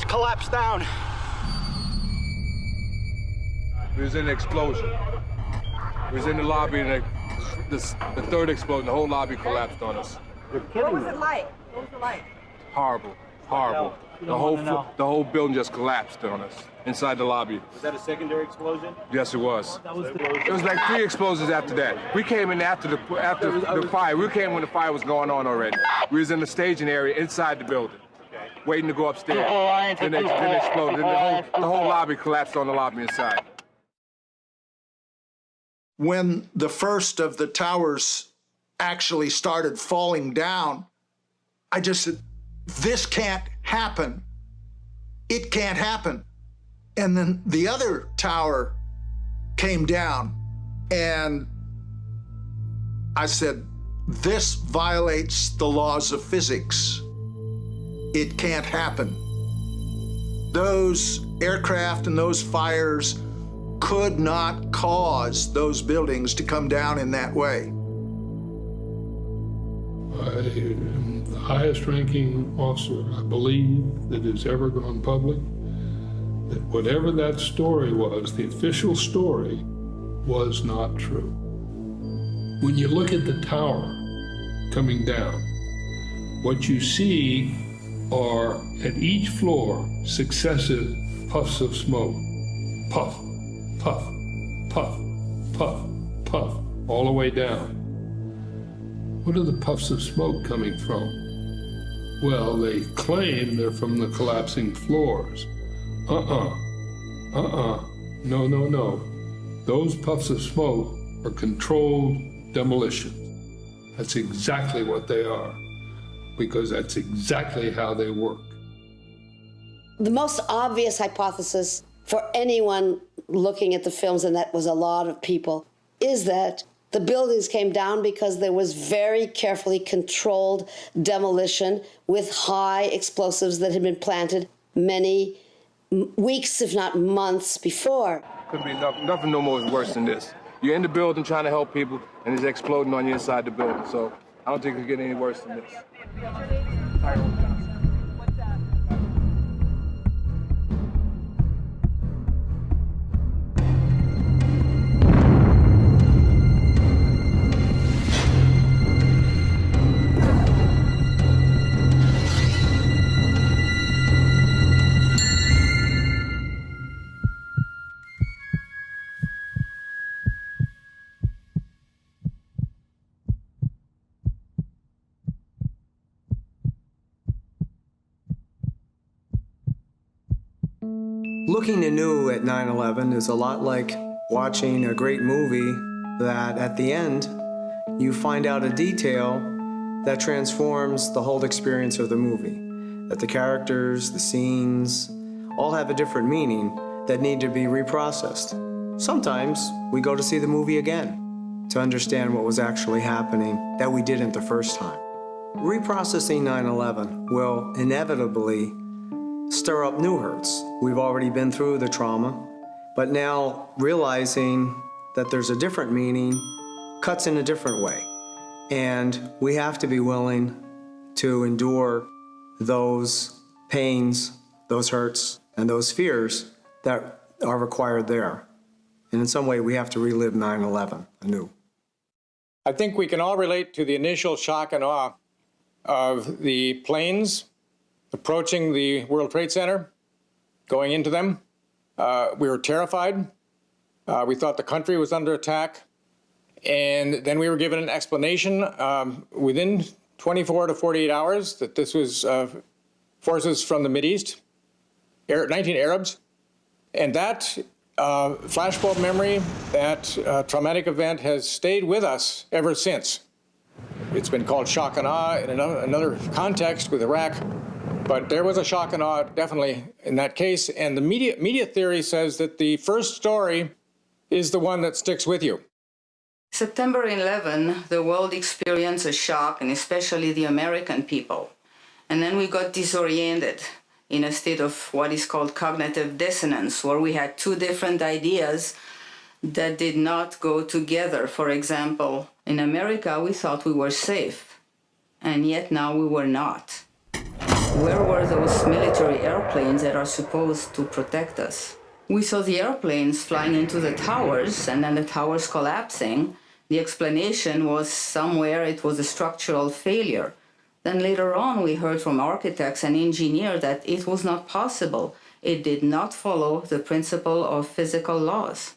collapsed down. We was in an explosion. We was in the lobby, and the third explosion, the whole lobby collapsed on us. What was it like? What was it like? Horrible, horrible. The whole building just collapsed on us inside the lobby. Was that a secondary explosion? Yes, it was. It was like 3 explosions after that. We came in after the fire. We came when the fire was going on already. We was in the staging area inside the building, waiting to go upstairs. Then it exploded. Then the whole lobby collapsed on the lobby inside. When the first of the towers actually started falling down, I just said, this can't happen. It can't happen. And then the other tower came down, and I said, this violates the laws of physics. It can't happen. Those aircraft and those fires could not cause those buildings to come down in that way. I am the highest ranking officer, I believe, that has ever gone public. That whatever that story was, the official story, was not true. When you look at the tower coming down, what you see are at each floor successive puffs of smoke. Puff, puff, puff, puff, puff, all the way down. What are the puffs of smoke coming from? Well, they claim they're from the collapsing floors. No, no, no. Those puffs of smoke are controlled demolitions. That's exactly what they are, because that's exactly how they work. The most obvious hypothesis for anyone looking at the films, and that was a lot of people, is that the buildings came down because there was very carefully controlled demolition with high explosives that had been planted many weeks, if not months, before. Could be nothing no more worse than this. You're in the building trying to help people, and it's exploding on you inside the building. So I don't think it could get any worse than this. Looking anew at 9/11 is a lot like watching a great movie that at the end you find out a detail that transforms the whole experience of the movie. That the characters, the scenes, all have a different meaning that need to be reprocessed. Sometimes we go to see the movie again to understand what was actually happening that we didn't the first time. Reprocessing 9/11 will inevitably stir up new hurts. We've already been through the trauma, but now realizing that there's a different meaning cuts in a different way. And we have to be willing to endure those pains, those hurts, and those fears that are required there. And in some way, we have to relive 9/11 anew. I think we can all relate to the initial shock and awe of the planes approaching the World Trade Center, going into them. We were terrified. We thought the country was under attack. And then we were given an explanation within 24 to 48 hours that this was forces from the Mideast, 19 Arabs. And that flashbulb memory, that traumatic event has stayed with us ever since. It's been called shock and awe in another context with Iraq. But there was a shock and awe, definitely, in that case. And the media theory says that the first story is the one that sticks with you. September 11, the world experienced a shock, and especially the American people. And then we got disoriented in a state of what is called cognitive dissonance, where we had two different ideas that did not go together. For example, in America, we thought we were safe, and yet now we were not. where were those military airplanes that are supposed to protect us? We saw the airplanes flying into the towers and then the towers collapsing. The explanation was somewhere it was a structural failure. Then later on, we heard from architects and engineers that it was not possible. It did not follow the principle of physical laws.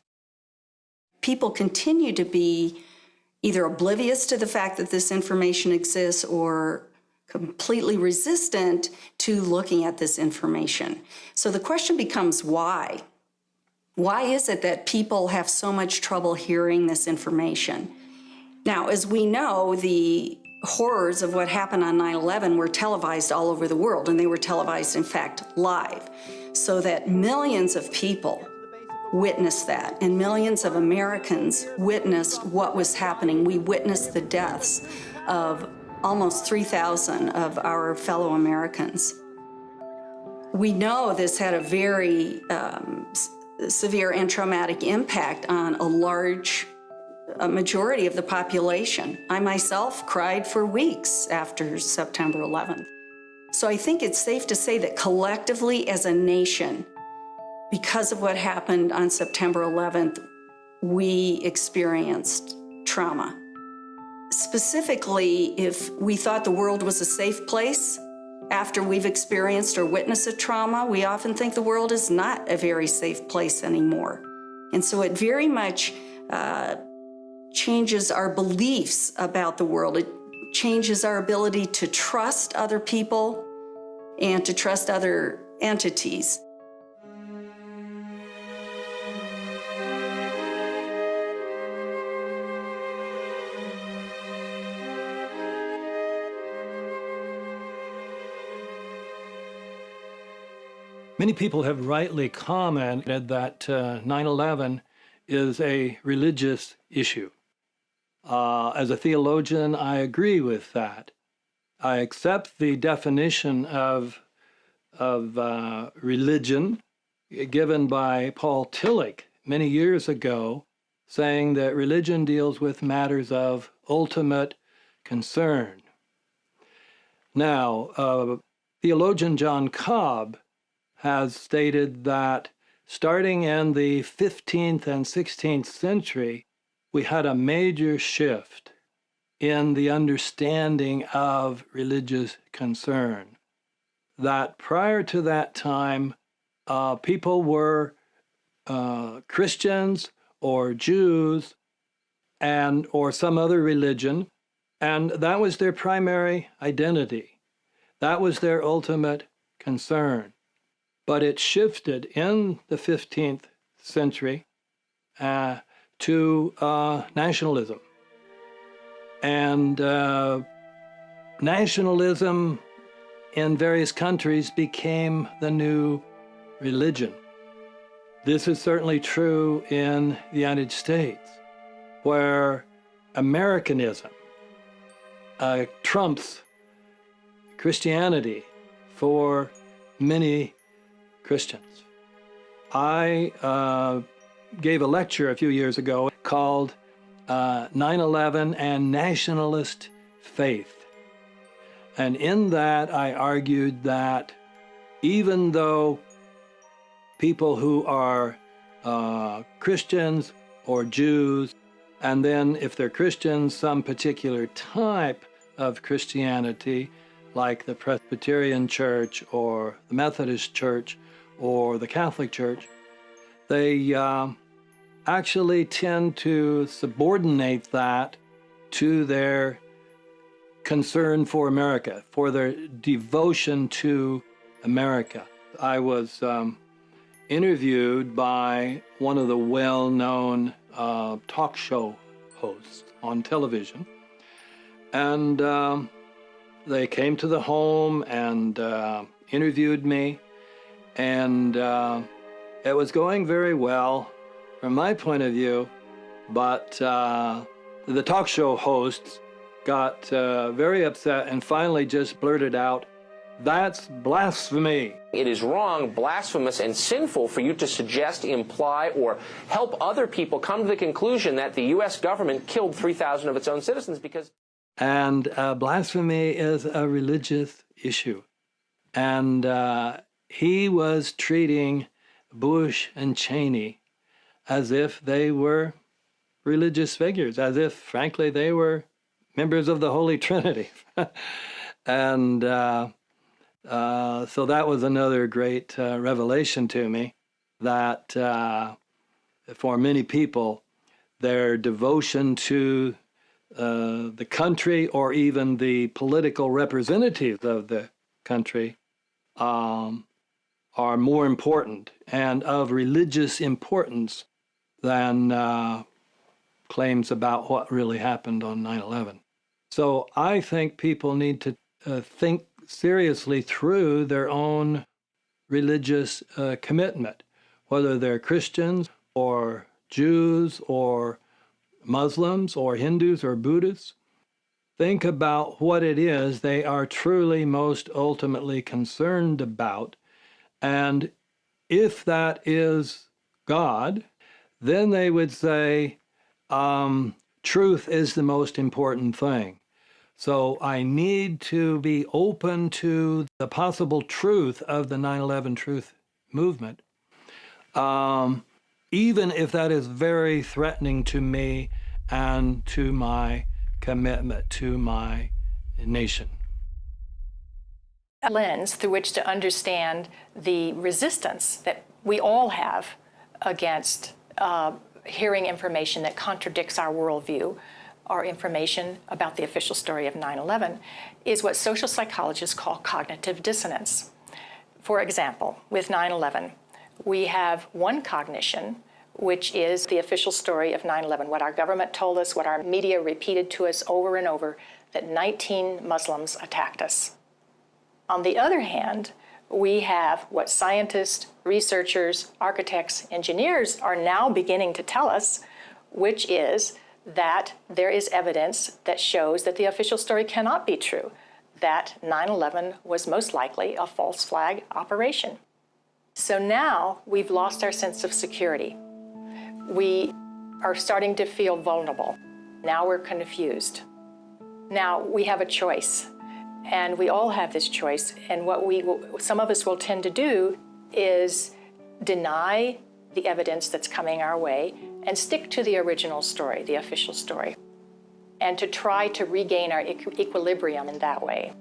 People continue to be either oblivious to the fact that this information exists or completely resistant to looking at this information. So the question becomes why? Why is it that people have so much trouble hearing this information? Now, as we know, the horrors of what happened on 9/11 were televised all over the world, and they were televised, in fact, live, so that millions of people witnessed that, and millions of Americans witnessed what was happening. We witnessed the deaths of almost 3,000 of our fellow Americans. We know this had a very severe and traumatic impact on a majority of the population. I myself cried for weeks after September 11th. So I think it's safe to say that collectively as a nation, because of what happened on September 11th, we experienced trauma. Specifically, if we thought the world was a safe place, after we've experienced or witnessed a trauma, we often think the world is not a very safe place anymore. And so it very much changes our beliefs about the world. It changes our ability to trust other people and to trust other entities. Many people have rightly commented that 9/11 is a religious issue. As a theologian, I agree with that. I accept the definition of religion given by Paul Tillich many years ago, saying that religion deals with matters of ultimate concern. Now, theologian John Cobb has stated that starting in the 15th and 16th century, we had a major shift in the understanding of religious concern. That prior to that time, people were Christians or Jews or some other religion, and that was their primary identity. That was their ultimate concern. But it shifted in the 15th century to nationalism. And nationalism in various countries became the new religion. This is certainly true in the United States, where Americanism trumps Christianity for many Christians. I gave a lecture a few years ago called 9/11 and Nationalist Faith. And in that, I argued that even though people who are Christians or Jews, and then if they're Christians, some particular type of Christianity, like the Presbyterian Church or the Methodist Church or the Catholic Church, they actually tend to subordinate that to their concern for America, for their devotion to America. I was interviewed by one of the well-known talk show hosts on television, and they came to the home and interviewed me, and it was going very well from my point of view, but the talk show hosts got very upset and finally just blurted out, "That's blasphemy." It is wrong, blasphemous, and sinful for you to suggest, imply, or help other people come to the conclusion that the U.S. government killed 3,000 of its own citizens because... And blasphemy is a religious issue. And he was treating Bush and Cheney as if they were religious figures, as if, frankly, they were members of the Holy Trinity. And so that was another great revelation to me, that for many people, their devotion to the country or even the political representatives of the country are more important and of religious importance than claims about what really happened on 9/11. So I think people need to think seriously through their own religious commitment, whether they're Christians or Jews or Muslims or Hindus or Buddhists. Think about what it is they are truly most ultimately concerned about. And if that is God, then they would say, truth is the most important thing. So I need to be open to the possible truth of the 9/11 truth movement, even if that is very threatening to me and to my commitment to my nation. A lens through which to understand the resistance that we all have against hearing information that contradicts our worldview or information about the official story of 9/11 is what social psychologists call cognitive dissonance. For example, with 9/11, we have one cognition, which is the official story of 9/11, what our government told us, what our media repeated to us over and over, that 19 Muslims attacked us. On the other hand, we have what scientists, researchers, architects, engineers are now beginning to tell us, which is that there is evidence that shows that the official story cannot be true, that 9/11 was most likely a false flag operation. So now we've lost our sense of security. We are starting to feel vulnerable. Now we're confused. Now we have a choice. And we all have this choice. And what some of us will tend to do is deny the evidence that's coming our way and stick to the original story, the official story, and to try to regain our equilibrium in that way.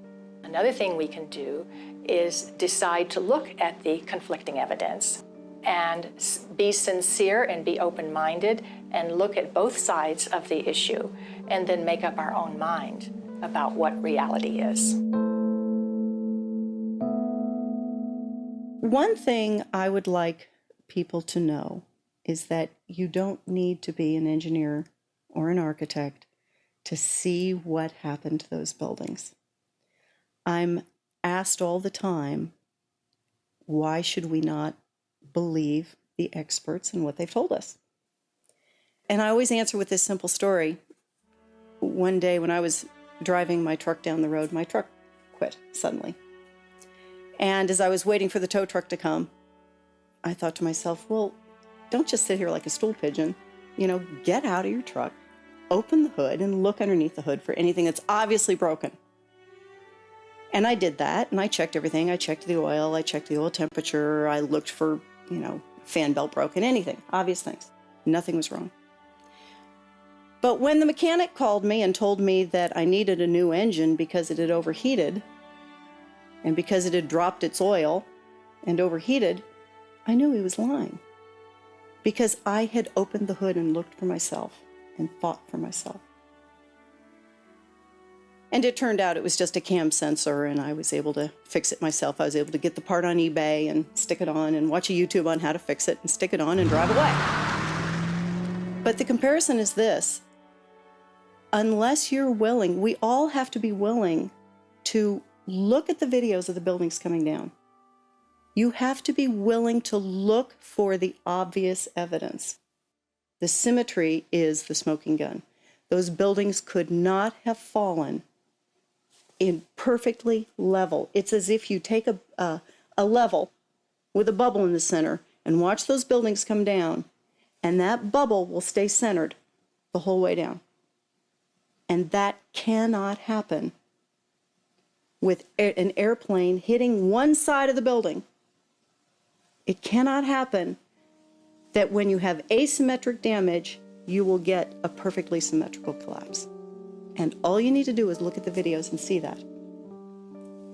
Another thing we can do is decide to look at the conflicting evidence and be sincere and be open-minded and look at both sides of the issue and then make up our own mind about what reality is. One thing I would like people to know is that you don't need to be an engineer or an architect to see what happened to those buildings. I'm asked all the time, why should we not believe the experts and what they've told us? And I always answer with this simple story. One day when I was driving my truck down the road, my truck quit suddenly. And as I was waiting for the tow truck to come, I thought to myself, well, don't just sit here like a stool pigeon. Get out of your truck, open the hood, and look underneath the hood for anything that's obviously broken. And I did that, and I checked everything. I checked the oil, I checked the oil temperature, I looked for, fan belt broken, anything, obvious things. Nothing was wrong. But when the mechanic called me and told me that I needed a new engine because it had overheated and because it had dropped its oil and overheated, I knew he was lying because I had opened the hood and looked for myself and thought for myself. And it turned out it was just a cam sensor, and I was able to fix it myself. I was able to get the part on eBay and stick it on and watch a YouTube on how to fix it and stick it on and drive away. But the comparison is this. Unless you're willing, we all have to be willing to look at the videos of the buildings coming down. You have to be willing to look for the obvious evidence. The symmetry is the smoking gun. Those buildings could not have fallen in perfectly level. It's as if you take a level with a bubble in the center and watch those buildings come down, and that bubble will stay centered the whole way down. And that cannot happen with an airplane hitting one side of the building. It cannot happen that when you have asymmetric damage, you will get a perfectly symmetrical collapse. And all you need to do is look at the videos and see that.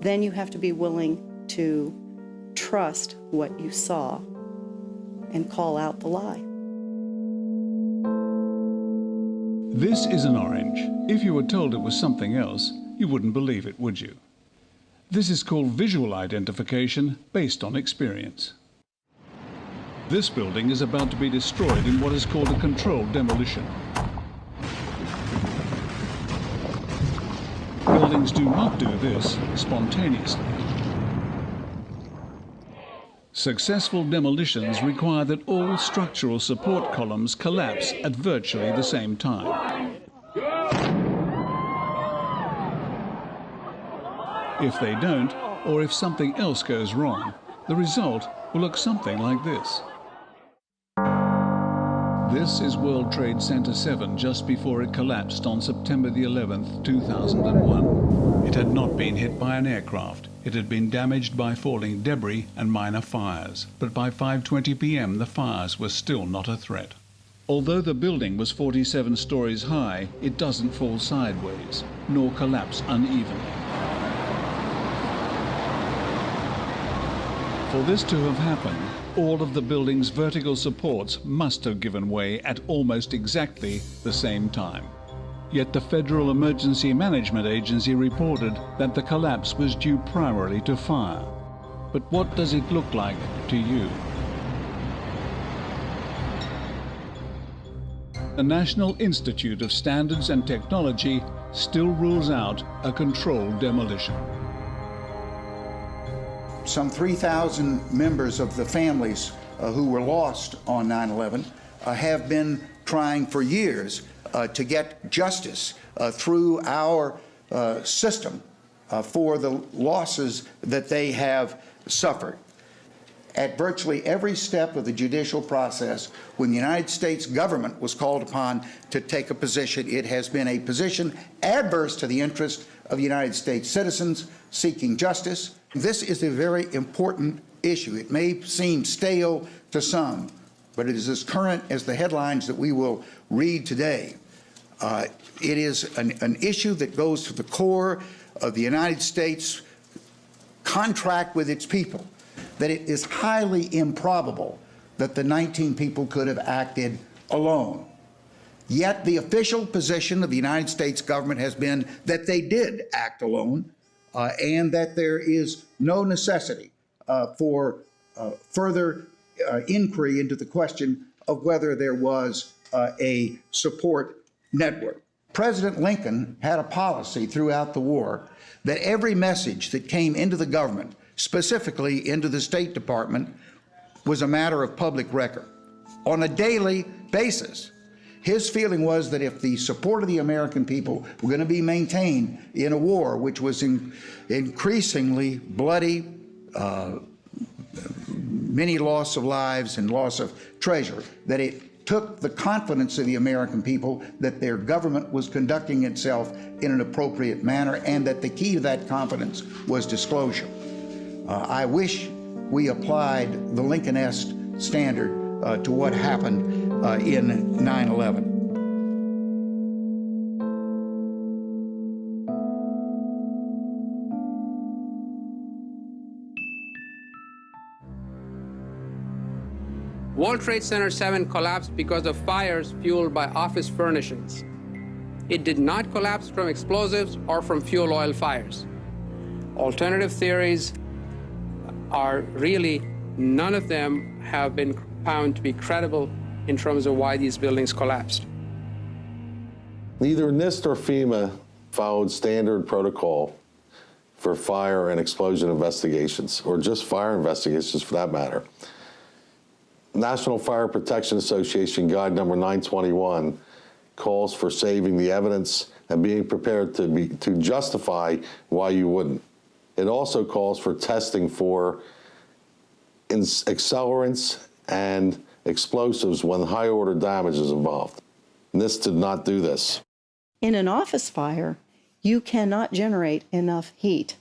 Then you have to be willing to trust what you saw and call out the lie. This is an orange. If you were told it was something else, you wouldn't believe it, would you? This is called visual identification based on experience. This building is about to be destroyed in what is called a controlled demolition. Buildings do not do this spontaneously. Successful demolitions require that all structural support columns collapse at virtually the same time. If they don't, or if something else goes wrong, the result will look something like this. This is World Trade Center 7 just before it collapsed on September the 11th, 2001. It had not been hit by an aircraft. It had been damaged by falling debris and minor fires. But by 5:20 p.m. the fires were still not a threat. Although the building was 47 stories high, it doesn't fall sideways, nor collapse unevenly. For this to have happened, all of the building's vertical supports must have given way at almost exactly the same time. Yet the Federal Emergency Management Agency reported that the collapse was due primarily to fire. But what does it look like to you? The National Institute of Standards and Technology still rules out a controlled demolition. Some 3,000 members of the families who were lost on 9/11 have been trying for years to get justice through our system for the losses that they have suffered. At virtually every step of the judicial process, when the United States government was called upon to take a position, it has been a position adverse to the interest of United States citizens seeking justice. This is a very important issue. It may seem stale to some, but it is as current as the headlines that we will read today. It is an issue that goes to the core of the United States contract with its people, that it is highly improbable that the 19 people could have acted alone. Yet the official position of the United States government has been that they did act alone, and that there is no necessity for further inquiry into the question of whether there was a support network. President Lincoln had a policy throughout the war that every message that came into the government, specifically into the State Department, was a matter of public record on a daily basis. His feeling was that if the support of the American people were going to be maintained in a war which was increasingly bloody, many loss of lives and loss of treasure, that it took the confidence of the American people that their government was conducting itself in an appropriate manner, and that the key to that confidence was disclosure. I wish we applied the Lincoln-esque standard to what happened in 9/11. World Trade Center 7 collapsed because of fires fueled by office furnishings. It did not collapse from explosives or from fuel oil fires. Alternative theories are really, none of them have been found to be credible in terms of why these buildings collapsed. Neither NIST or FEMA followed standard protocol for fire and explosion investigations, or just fire investigations for that matter. National Fire Protection Association Guide number 921 calls for saving the evidence and being prepared to justify why you wouldn't. It also calls for testing for accelerants and explosives when high-order damage is involved. NIST did not do this. In an office fire, you cannot generate enough heat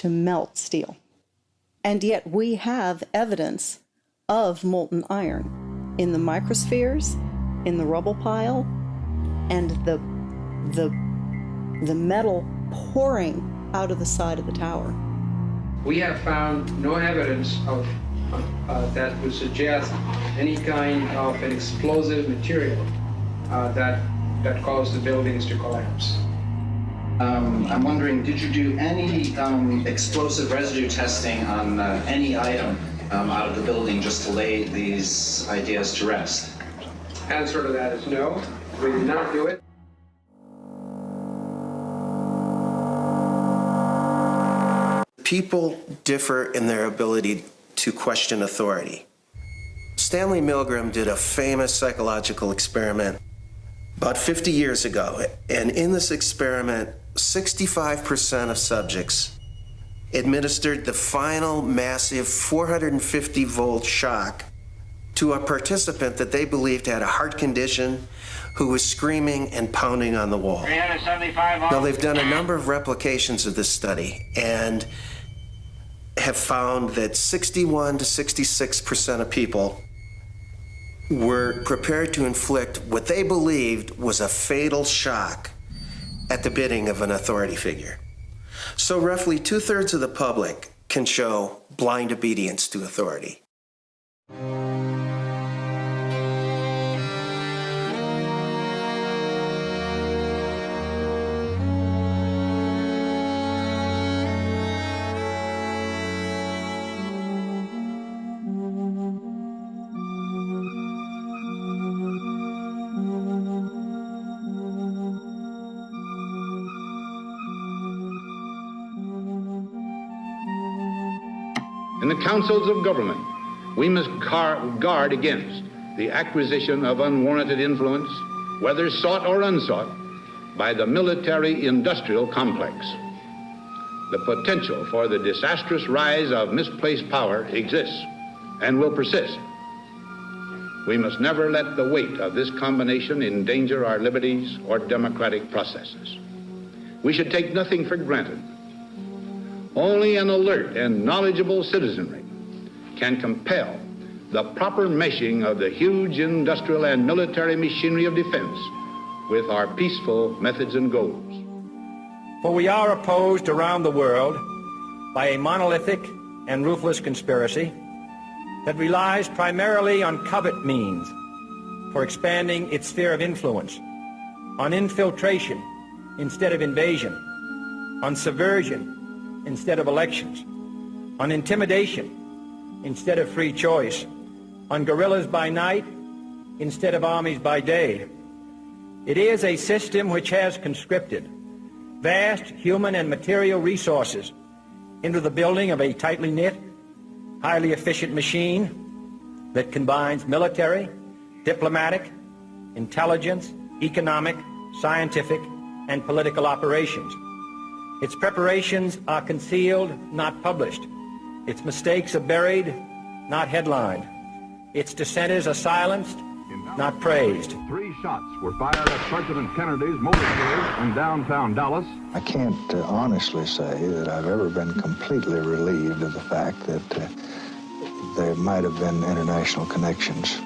to melt steel. And yet we have evidence of molten iron in the microspheres, in the rubble pile, and the metal pouring out of the side of the tower. We have found no evidence of that would suggest any kind of an explosive material that caused the buildings to collapse. I'm wondering, did you do any explosive residue testing on any item out of the building just to lay these ideas to rest? Answer to that is no. We did not do it. People differ in their ability to question authority. Stanley Milgram did a famous psychological experiment about 50 years ago, and in this experiment, 65% of subjects administered the final massive 450-volt shock to a participant that they believed had a heart condition who was screaming and pounding on the wall. 375 Now, they've done a number of replications of this study and have found that 61 to 66% of people were prepared to inflict what they believed was a fatal shock at the bidding of an authority figure. So roughly 2/3 of the public can show blind obedience to authority. In the councils of government, we must guard against the acquisition of unwarranted influence, whether sought or unsought, by the military-industrial complex. The potential for the disastrous rise of misplaced power exists and will persist. We must never let the weight of this combination endanger our liberties or democratic processes. We should take nothing for granted. Only an alert and knowledgeable citizenry can compel the proper meshing of the huge industrial and military machinery of defense with our peaceful methods and goals. For we are opposed around the world by a monolithic and ruthless conspiracy that relies primarily on covert means for expanding its sphere of influence, on infiltration instead of invasion, on subversion instead of elections, on intimidation instead of free choice, on guerrillas by night instead of armies by day. It is a system which has conscripted vast human and material resources into the building of a tightly knit, highly efficient machine that combines military, diplomatic, intelligence, economic, scientific, and political operations. Its preparations are concealed, not published. Its mistakes are buried, not headlined. Its dissenters are silenced, not praised. 3 shots were fired at President Kennedy's motorcade in downtown Dallas. I can't honestly say that I've ever been completely relieved of the fact that there might have been international connections.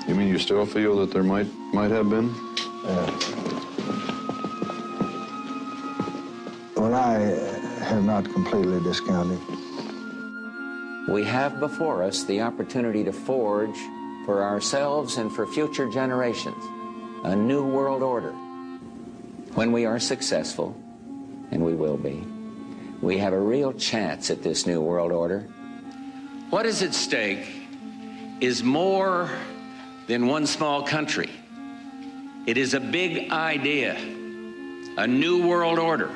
You mean you still feel that there might have been? Well, I have not completely discounted. We have before us the opportunity to forge for ourselves and for future generations a new world order. When we are successful, and we will be, we have a real chance at this new world order. What is at stake is more than one small country. It is a big idea, a new world order.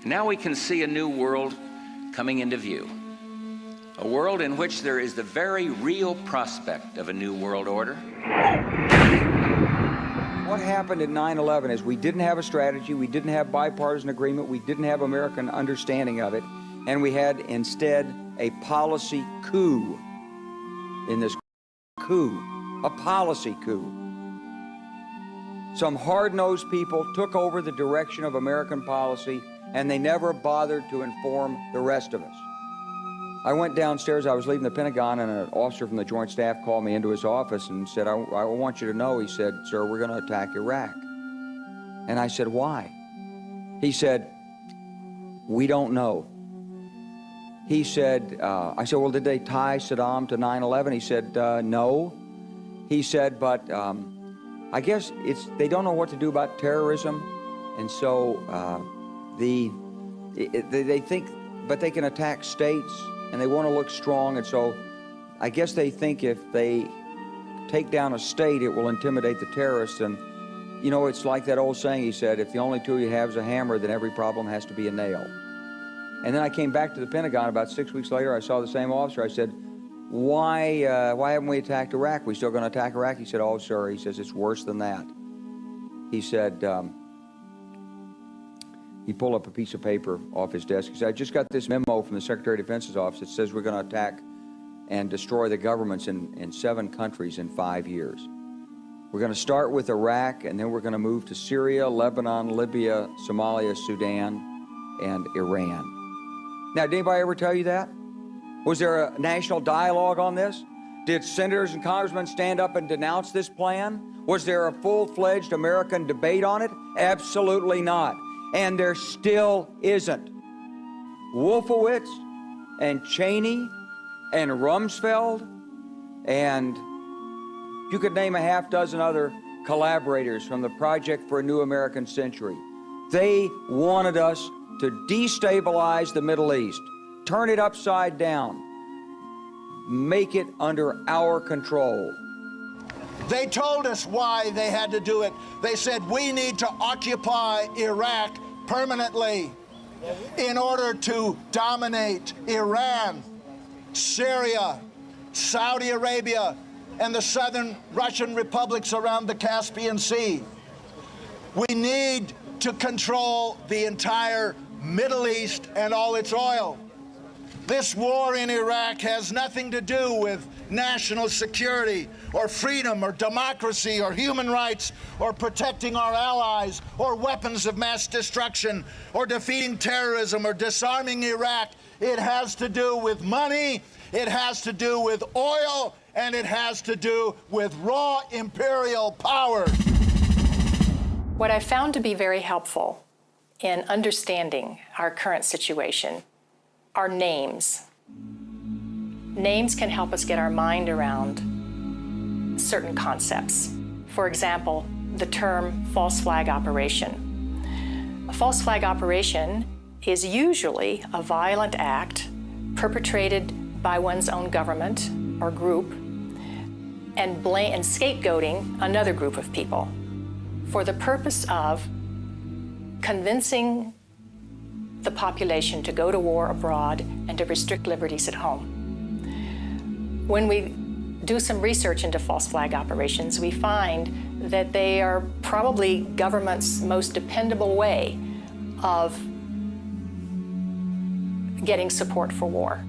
Now we can see a new world coming into view. A world in which there is the very real prospect of a new world order. What happened at 9/11 is we didn't have a strategy, we didn't have bipartisan agreement, we didn't have American understanding of it, and we had instead a policy coup in this coup, a policy coup. Some hard-nosed people took over the direction of American policy and they never bothered to inform the rest of us. I went downstairs, I was leaving the Pentagon, and an officer from the Joint Staff called me into his office and said, I want you to know, he said, sir, we're going to attack Iraq. And I said, why? He said, we don't know. He said, I said, well, did they tie Saddam to 9/11? He said, no. He said, but I guess they don't know what to do about terrorism, and so they think, but they can attack states, and they want to look strong, and so I guess they think if they take down a state, it will intimidate the terrorists. And you know, it's like that old saying, he said, if the only tool you have is a hammer, then every problem has to be a nail. And then I came back to the Pentagon about 6 weeks later. I saw the same officer. I said, why haven't we attacked Iraq? We still going to attack Iraq? He said, oh, sir, he says, it's worse than that. He said, he pulled up a piece of paper off his desk. He said, I just got this memo from the Secretary of Defense's office that says we're going to attack and destroy the governments in 7 countries in 5 years. We're going to start with Iraq, and then we're going to move to Syria, Lebanon, Libya, Somalia, Sudan, and Iran. Now, did anybody ever tell you that? Was there a national dialogue on this? Did senators and congressmen stand up and denounce this plan? Was there a full-fledged American debate on it? Absolutely not. And there still isn't. Wolfowitz and Cheney and Rumsfeld, and you could name a half dozen other collaborators from the Project for a New American Century. They wanted us to destabilize the Middle East, turn it upside down, make it under our control. They told us why they had to do it. They said, we need to occupy Iraq permanently in order to dominate Iran, Syria, Saudi Arabia, and the southern Russian republics around the Caspian Sea. We need to control the entire Middle East and all its oil. This war in Iraq has nothing to do with national security or freedom or democracy or human rights or protecting our allies or weapons of mass destruction or defeating terrorism or disarming Iraq. It has to do with money, it has to do with oil, and it has to do with raw imperial power. What I found to be very helpful in understanding our current situation are names. Names can help us get our mind around certain concepts. For example, the term false flag operation. A false flag operation is usually a violent act perpetrated by one's own government or group and scapegoating another group of people for the purpose of convincing the population to go to war abroad and to restrict liberties at home. When we do some research into false flag operations, we find that they are probably government's most dependable way of getting support for war.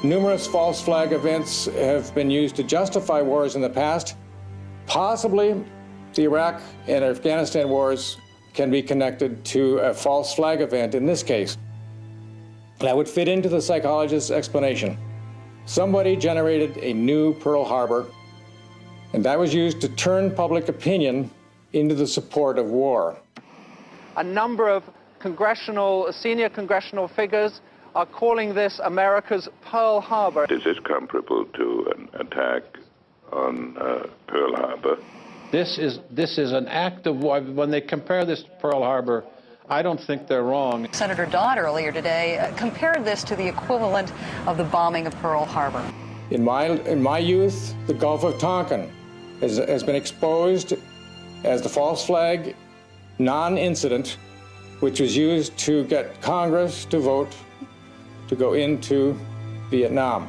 Numerous false flag events have been used to justify wars in the past. Possibly the Iraq and Afghanistan wars can be connected to a false flag event in this case. That would fit into the psychologist's explanation. Somebody generated a new Pearl Harbor, and that was used to turn public opinion into the support of war. A number of senior congressional figures are calling this America's Pearl Harbor. Is this comparable to an attack on Pearl Harbor? This is an act of war. When they compare this to Pearl Harbor, I don't think they're wrong. Senator Dodd earlier today compared this to the equivalent of the bombing of Pearl Harbor. In my youth, the Gulf of Tonkin has been exposed as the false flag non-incident, which was used to get Congress to vote to go into Vietnam.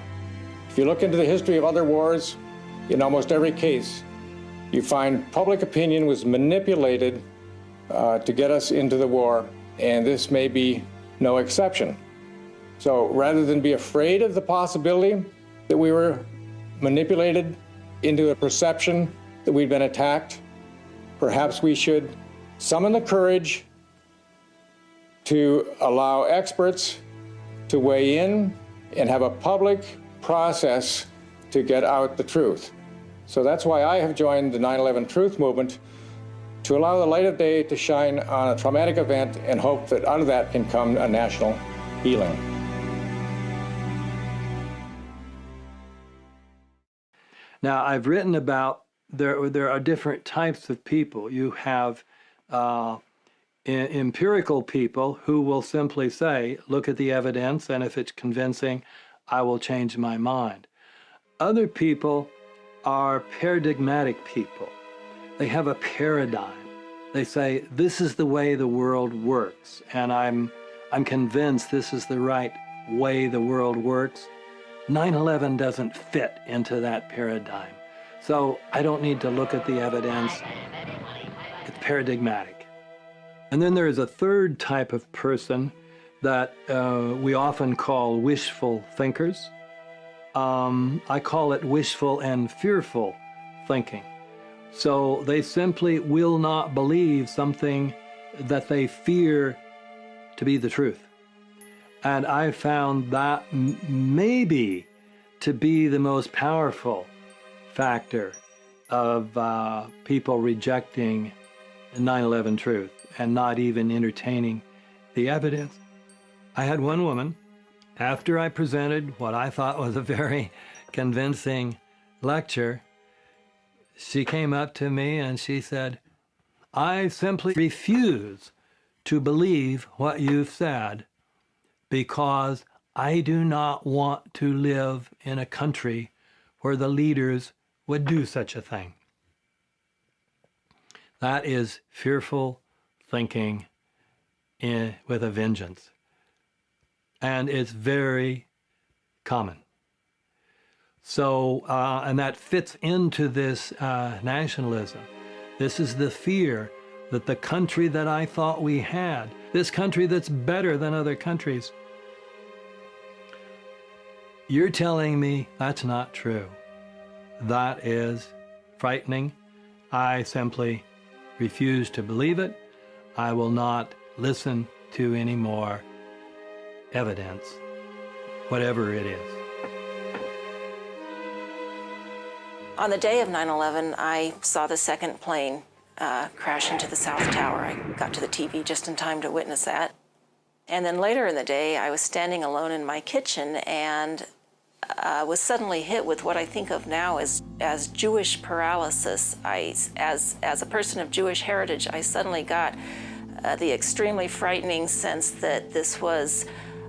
If you look into the history of other wars, in almost every case, you find public opinion was manipulated to get us into the war, and this may be no exception. So rather than be afraid of the possibility that we were manipulated into a perception that we've been attacked, perhaps we should summon the courage to allow experts to weigh in and have a public process to get out the truth. So that's why I have joined the 9/11 Truth Movement, to allow the light of day to shine on a traumatic event and hope that out of that can come a national healing. Now, I've written about there are different types of people. You have empirical people who will simply say, look at the evidence, and if it's convincing, I will change my mind. Other people are paradigmatic people. They have a paradigm. They say, this is the way the world works, and I'm convinced this is the right way the world works. 9/11 doesn't fit into that paradigm. So I don't need to look at the evidence. It's paradigmatic. And then there is a third type of person that we often call wishful thinkers. I call it wishful and fearful thinking. So they simply will not believe something that they fear to be the truth. And I found that maybe to be the most powerful factor of people rejecting 9/11 truth and not even entertaining the evidence. I had one woman, after I presented what I thought was a very convincing lecture, she came up to me and she said, I simply refuse to believe what you've said because I do not want to live in a country where the leaders would do such a thing. That is fearful thinking with a vengeance. And it's very common. So, and that fits into this nationalism. This is the fear that the country that I thought we had, this country that's better than other countries, you're telling me that's not true. That is frightening. I simply refuse to believe it. I will not listen to any more evidence, whatever it is. On the day of 9/11, I saw the second plane crash into the South Tower. I got to the TV just in time to witness that. And then later in the day, I was standing alone in my kitchen and was suddenly hit with what I think of now as Jewish paralysis. As a person of Jewish heritage, I suddenly got the extremely frightening sense that this was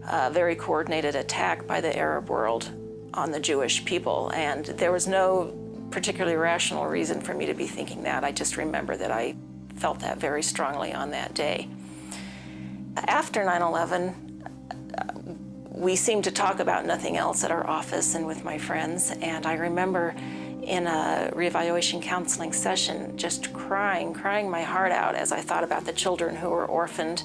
a very coordinated attack by the Arab world on the Jewish people. And there was no particularly rational reason for me to be thinking that. I just remember that I felt that very strongly on that day. After 9/11, we seemed to talk about nothing else at our office and with my friends. And I remember in a reevaluation counseling session just crying my heart out as I thought about the children who were orphaned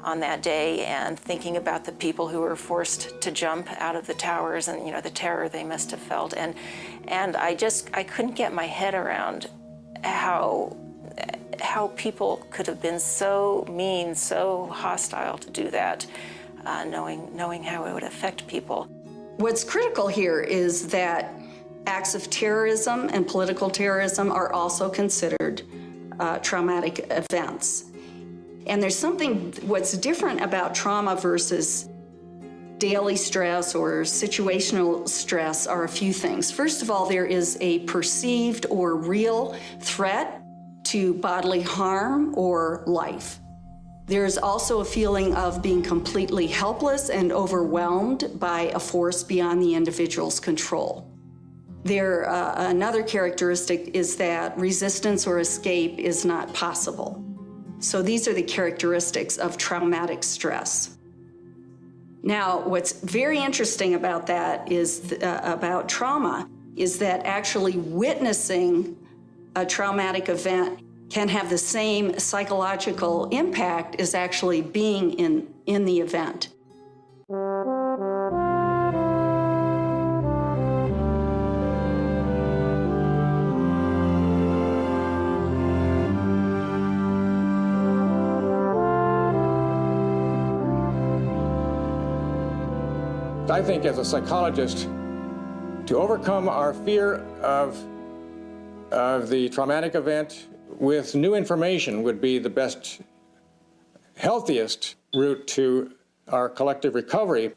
on that day and thinking about the people who were forced to jump out of the towers and, you know, the terror they must have felt. And I couldn't get my head around how people could have been so mean, so hostile to do that, knowing how it would affect people. What's critical here is that acts of terrorism and political terrorism are also considered traumatic events. And there's what's different about trauma versus daily stress or situational stress are a few things. First of all, there is a perceived or real threat to bodily harm or life. There's also a feeling of being completely helpless and overwhelmed by a force beyond the individual's control. Another characteristic is that resistance or escape is not possible. So these are the characteristics of traumatic stress. Now, what's very interesting about that is, about trauma, is that actually witnessing a traumatic event can have the same psychological impact as actually being in the event. I think as a psychologist, to overcome our fear of the traumatic event with new information would be the best, healthiest route to our collective recovery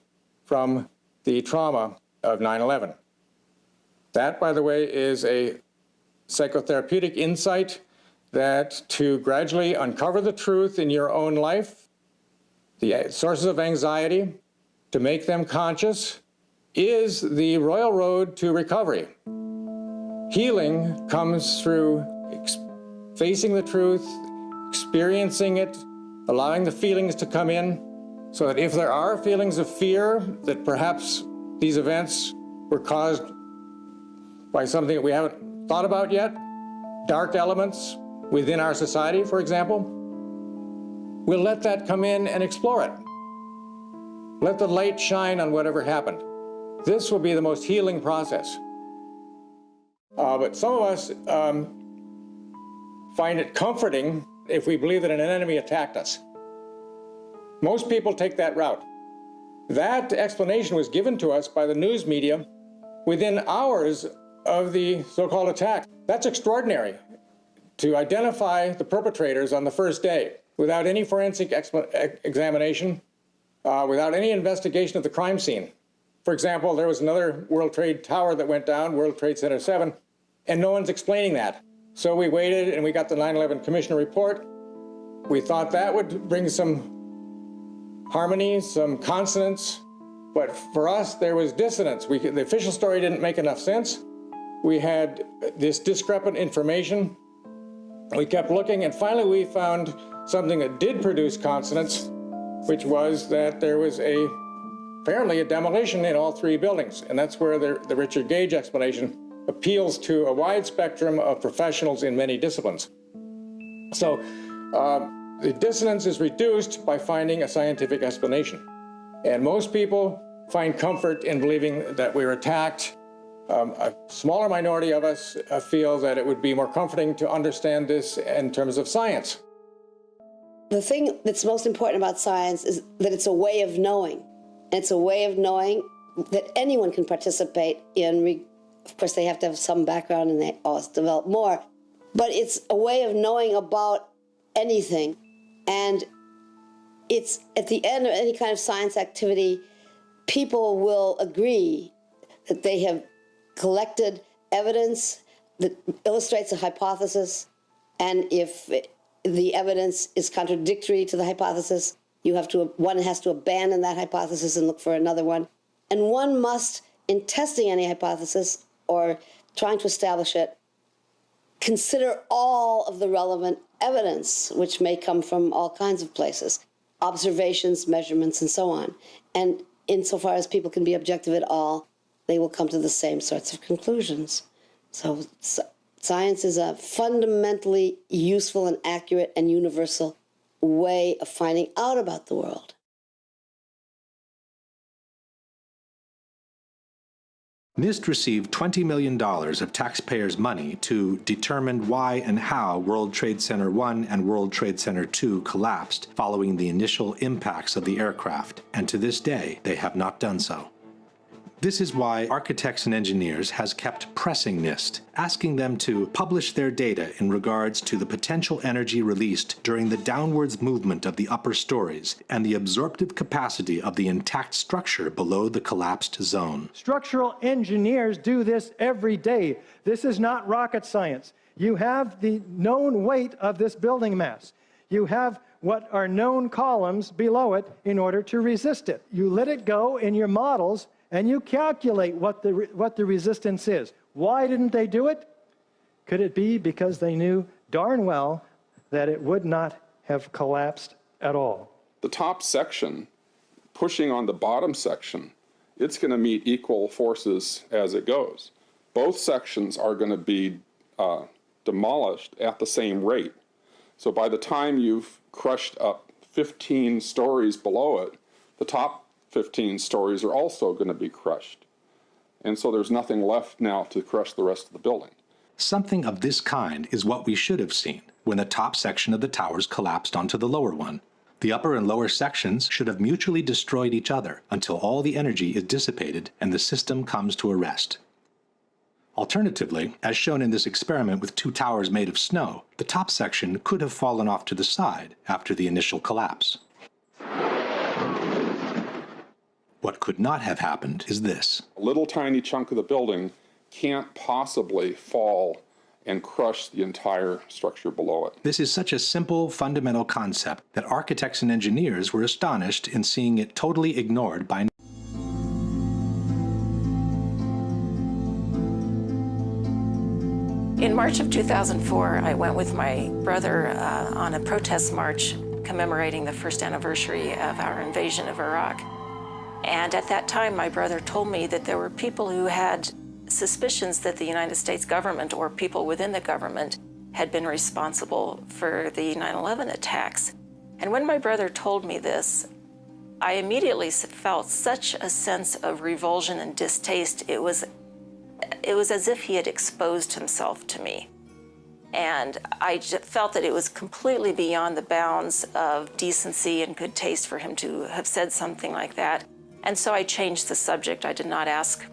from the trauma of 9/11. That, by the way, is a psychotherapeutic insight that to gradually uncover the truth in your own life, the sources of anxiety, to make them conscious, is the royal road to recovery. Healing comes through facing the truth, experiencing it, allowing the feelings to come in, so that if there are feelings of fear that perhaps these events were caused by something that we haven't thought about yet, dark elements within our society, for example, we'll let that come in and explore it. Let the light shine on whatever happened. This will be the most healing process. But some of us find it comforting if we believe that an enemy attacked us. Most people take that route. That explanation was given to us by the news media within hours of the so-called attack. That's extraordinary, to identify the perpetrators on the first day without any forensic examination, without any investigation of the crime scene. For example, there was another World Trade Tower that went down, World Trade Center 7, and no one's explaining that. So we waited and we got the 9/11 Commission report. We thought that would bring some harmony, some consonance, but for us there was dissonance. The official story didn't make enough sense. We had this discrepant information. We kept looking, and finally we found something that did produce consonance, which was that there was apparently a demolition in all three buildings, and that's where the Richard Gage explanation appeals to a wide spectrum of professionals in many disciplines. So the dissonance is reduced by finding a scientific explanation. And most people find comfort in believing that we were attacked. A smaller minority of us feel that it would be more comforting to understand this in terms of science. The thing that's most important about science is that it's a way of knowing. It's a way of knowing that anyone can participate in. Of course, they have to have some background and they always develop more. But it's a way of knowing about anything. And it's at the end of any kind of science activity, people will agree that they have collected evidence that illustrates a hypothesis. And if the evidence is contradictory to the hypothesis, one has to abandon that hypothesis and look for another one. And one must, in testing any hypothesis or trying to establish it, consider all of the relevant evidence, which may come from all kinds of places, observations, measurements, and so on. And insofar as people can be objective at all, they will come to the same sorts of conclusions. So science is a fundamentally useful and accurate and universal way of finding out about the world. NIST received $20 million of taxpayers' money to determine why and how World Trade Center 1 and World Trade Center 2 collapsed following the initial impacts of the aircraft, and to this day they have not done so. This is why architects and engineers has kept pressing NIST, asking them to publish their data in regards to the potential energy released during the downwards movement of the upper stories and the absorptive capacity of the intact structure below the collapsed zone. Structural engineers do this every day. This is not rocket science. You have the known weight of this building mass. You have what are known columns below it in order to resist it. You let it go in your models and you calculate what the resistance is. Why didn't they do it? Could it be because they knew darn well that it would not have collapsed at all? The top section, pushing on the bottom section, it's going to meet equal forces as it goes. Both sections are going to be demolished at the same rate. So by the time you've crushed up 15 stories below it, the top 15 stories are also going to be crushed. And so there's nothing left now to crush the rest of the building. Something of this kind is what we should have seen when the top section of the towers collapsed onto the lower one. The upper and lower sections should have mutually destroyed each other until all the energy is dissipated and the system comes to a rest. Alternatively, as shown in this experiment with two towers made of snow, the top section could have fallen off to the side after the initial collapse. What could not have happened is this. A little tiny chunk of the building can't possibly fall and crush the entire structure below it. This is such a simple, fundamental concept that architects and engineers were astonished in seeing it totally ignored by In March of 2004, I went with my brother on a protest march commemorating the first anniversary of our invasion of Iraq. And at that time, my brother told me that there were people who had suspicions that the United States government or people within the government had been responsible for the 9/11 attacks. And when my brother told me this, I immediately felt such a sense of revulsion and distaste. It was as if he had exposed himself to me. And I just felt that it was completely beyond the bounds of decency and good taste for him to have said something like that. And so I changed the subject. I did not ask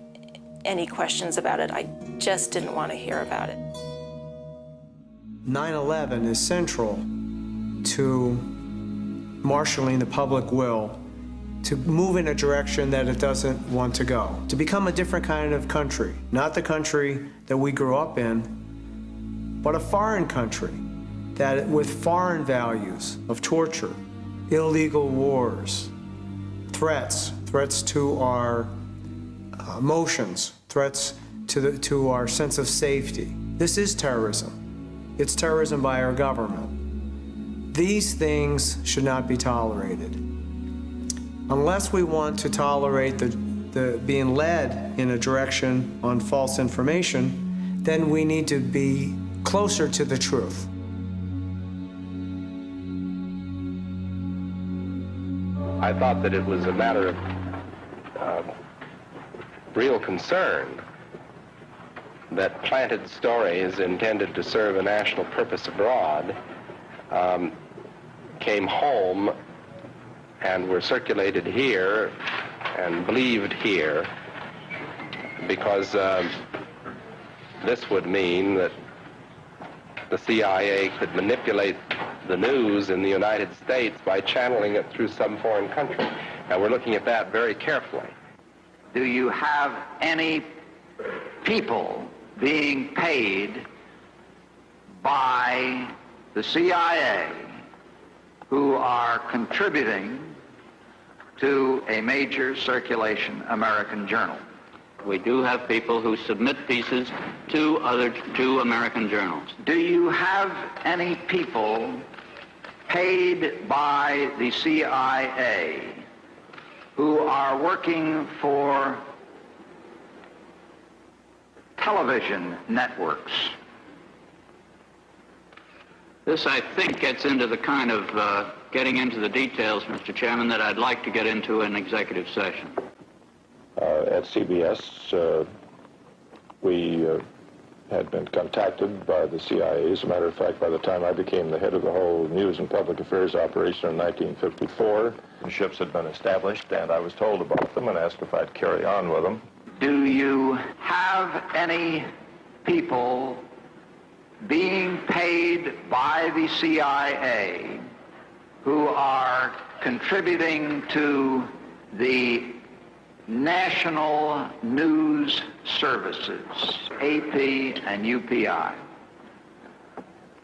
any questions about it. I just didn't want to hear about it. 9/11 is central to marshaling the public will to move in a direction that it doesn't want to go, to become a different kind of country, not the country that we grew up in, but a foreign country that with foreign values of torture, illegal wars, threats to our emotions, threats to our sense of safety. This is terrorism. It's terrorism by our government. These things should not be tolerated. Unless we want to tolerate the being led in a direction on false information, then we need to be closer to the truth. I thought that it was a matter of real concern that planted stories intended to serve a national purpose abroad came home and were circulated here and believed here, because this would mean that the CIA could manipulate the news in the United States by channeling it through some foreign country. Now, we're looking at that very carefully. Do you have any people being paid by the CIA who are contributing to a major circulation American journal? We do have people who submit pieces to American journals. Do you have any people paid by the CIA who are working for television networks? This, I think, gets into the kind of getting into the details, Mr. Chairman, that I'd like to get into in executive session. At CBS, we had been contacted by the CIA. As a matter of fact, by the time I became the head of the whole news and public affairs operation in 1954, the ships had been established, and I was told about them and asked if I'd carry on with them. Do you have any people being paid by the CIA who are contributing to the national news services, AP and UPI?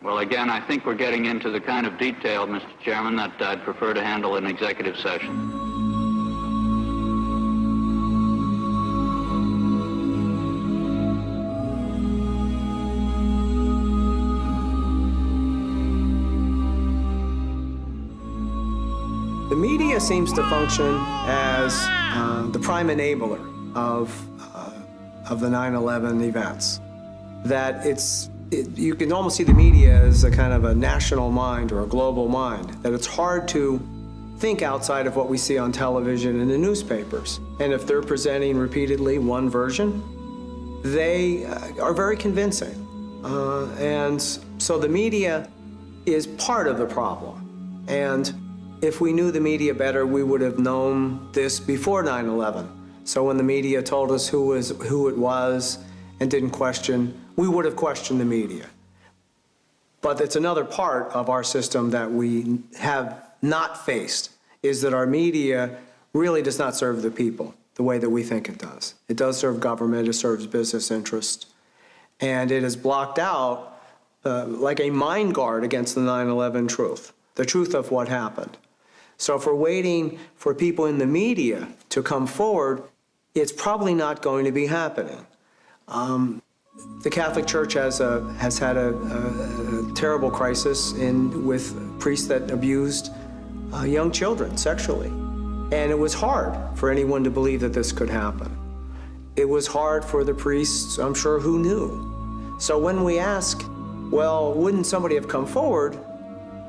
Well, again, I think we're getting into the kind of detail, Mr. Chairman, that I'd prefer to handle in executive session. The media seems to function as the prime enabler of the 9/11 events. That you can almost see the media as a kind of a national mind or a global mind. That it's hard to think outside of what we see on television and the newspapers. And if they're presenting repeatedly one version, they are very convincing. And so the media is part of the problem. And If we knew the media better, we would have known this before 9/11. So when the media told us who it was and didn't question, we would have questioned the media. But it's another part of our system that we have not faced, is that our media really does not serve the people the way that we think it does. It does serve government, it serves business interests, and it is blocked out like a mine guard against the 9/11 truth, the truth of what happened. So if we're waiting for people in the media to come forward, it's probably not going to be happening. The Catholic Church has had a terrible crisis with priests that abused young children sexually. And it was hard for anyone to believe that this could happen. It was hard for the priests, I'm sure, who knew. So when we ask, well, wouldn't somebody have come forward?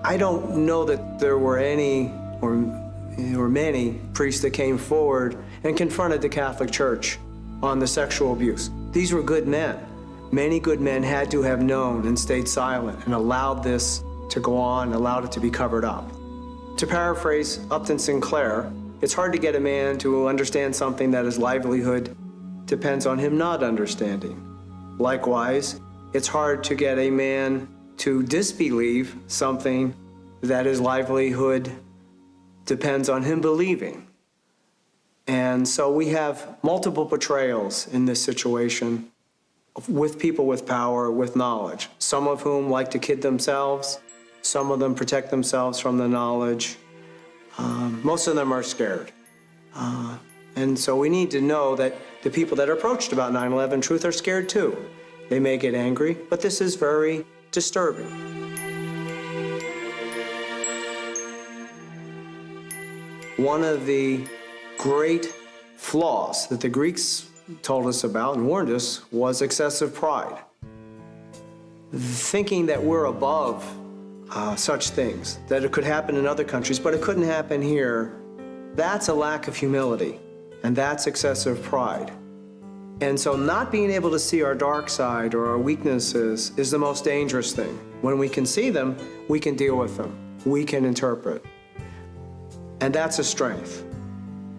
I don't know that there were any or many priests that came forward and confronted the Catholic Church on the sexual abuse. These were good men. Many good men had to have known and stayed silent and allowed this to go on, allowed it to be covered up. To paraphrase Upton Sinclair, it's hard to get a man to understand something that his livelihood depends on him not understanding. Likewise, it's hard to get a man to disbelieve something that his livelihood depends on him believing. And so we have multiple betrayals in this situation with people with power, with knowledge, some of whom like to kid themselves, some of them protect themselves from the knowledge. Most of them are scared. And so we need to know that the people that are approached about 9/11 truth are scared too. They may get angry, but this is very disturbing. One of the great flaws that the Greeks told us about and warned us was excessive pride. Thinking that we're above such things, that it could happen in other countries, but it couldn't happen here, that's a lack of humility, and that's excessive pride. And so not being able to see our dark side or our weaknesses is the most dangerous thing. When we can see them, we can deal with them. We can interpret. And that's a strength.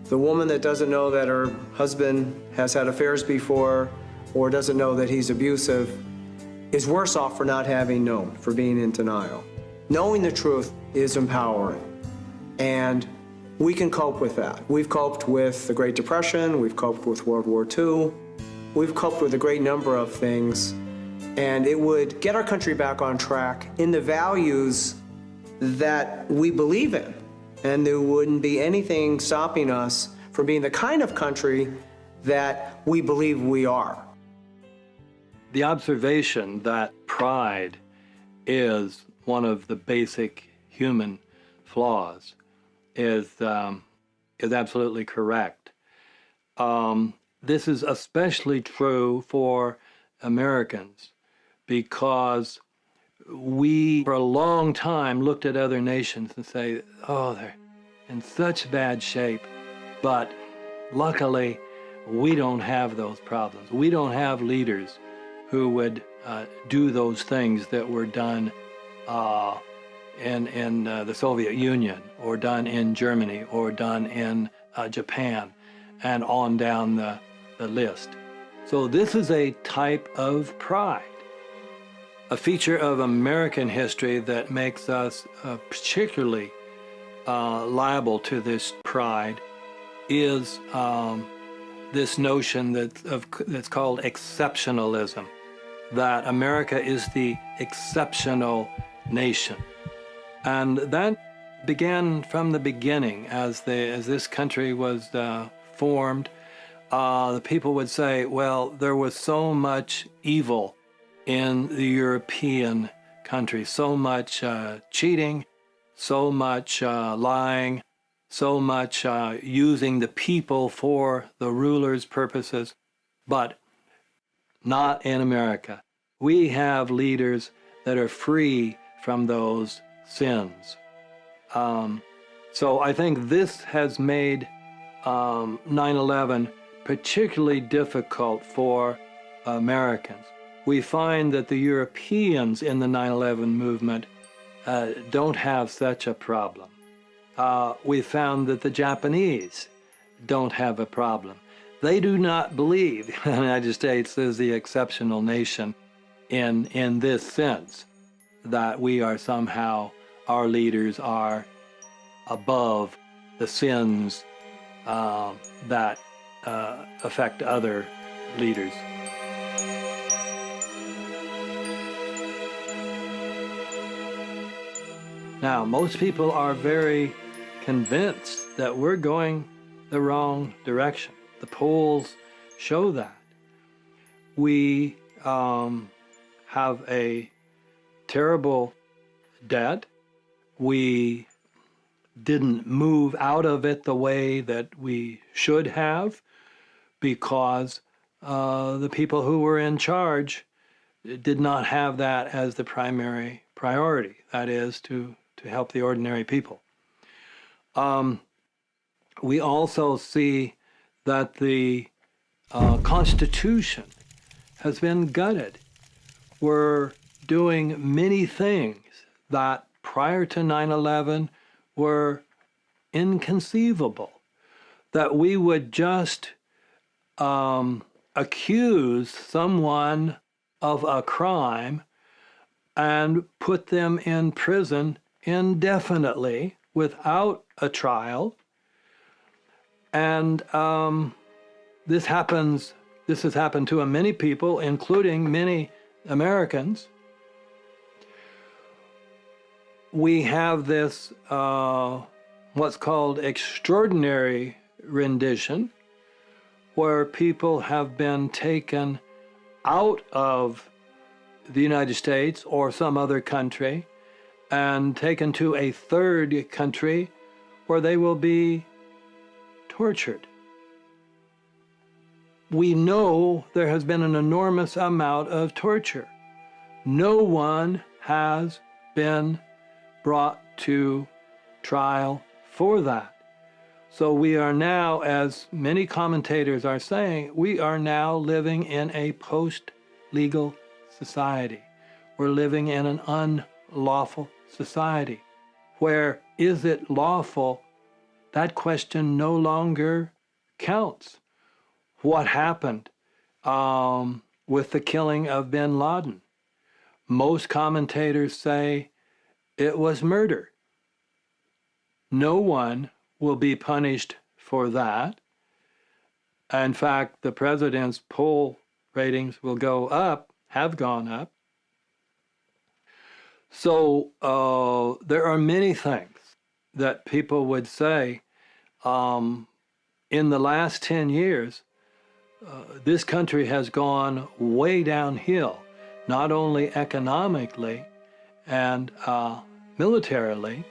The woman that doesn't know that her husband has had affairs before or doesn't know that he's abusive is worse off for not having known, for being in denial. Knowing the truth is empowering, and we can cope with that. We've coped with the Great Depression, we've coped with World War II, we've coped with a great number of things, and it would get our country back on track in the values that we believe in, and there wouldn't be anything stopping us from being the kind of country that we believe we are. The observation that pride is one of the basic human flaws is absolutely correct. This is especially true for Americans because we, for a long time, looked at other nations and say, oh, they're in such bad shape. But luckily, we don't have those problems. We don't have leaders who would do those things that were done in the Soviet Union, or done in Germany, or done in Japan, and on down the list. So this is a type of pride. A feature of American history that makes us particularly liable to this pride is this notion that's called exceptionalism, that America is the exceptional nation. And that began from the beginning. As this country was formed, the people would say, well, there was so much evil in the European countries, so much cheating, so much lying, so much using the people for the ruler's purposes, but not in America. We have leaders that are free from those sins. So I think this has made 9/11 particularly difficult for Americans. We find that the Europeans in the 9/11 movement don't have such a problem. we found that the Japanese don't have a problem. They do not believe the United States is the exceptional nation in this sense, that we are somehow, our leaders are above the sins that affect other leaders. Now, most people are very convinced that we're going the wrong direction. The polls show that. We have a terrible debt. We didn't move out of it the way that we should have because the people who were in charge did not have that as the primary priority, that is, to help the ordinary people. We also see that the Constitution has been gutted. We're doing many things that prior to 9/11 were inconceivable, that we would just accuse someone of a crime and put them in prison indefinitely without a trial. And this has happened to many people, including many Americans. We have this, what's called extraordinary rendition, where people have been taken out of the United States or some other country and taken to a third country where they will be tortured. We know there has been an enormous amount of torture. No one has been brought to trial for that. So we are now, as many commentators are saying, we are now living in a post-legal society. We're living in an unlawful society where is it lawful? That question no longer counts. What happened with the killing of bin Laden? Most commentators say it was murder. No one will be punished for that. In fact, the president's poll ratings will go up, have gone up. So there are many things that people would say in the last 10 years, this country has gone way downhill, not only economically and militarily,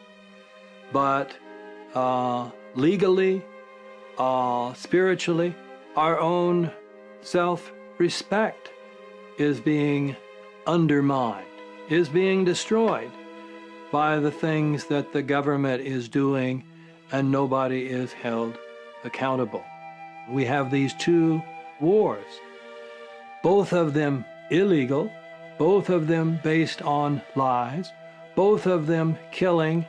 but legally, spiritually. Our own self-respect is being undermined, is being destroyed by the things that the government is doing, and nobody is held accountable. We have these two wars, both of them illegal, both of them based on lies, both of them killing.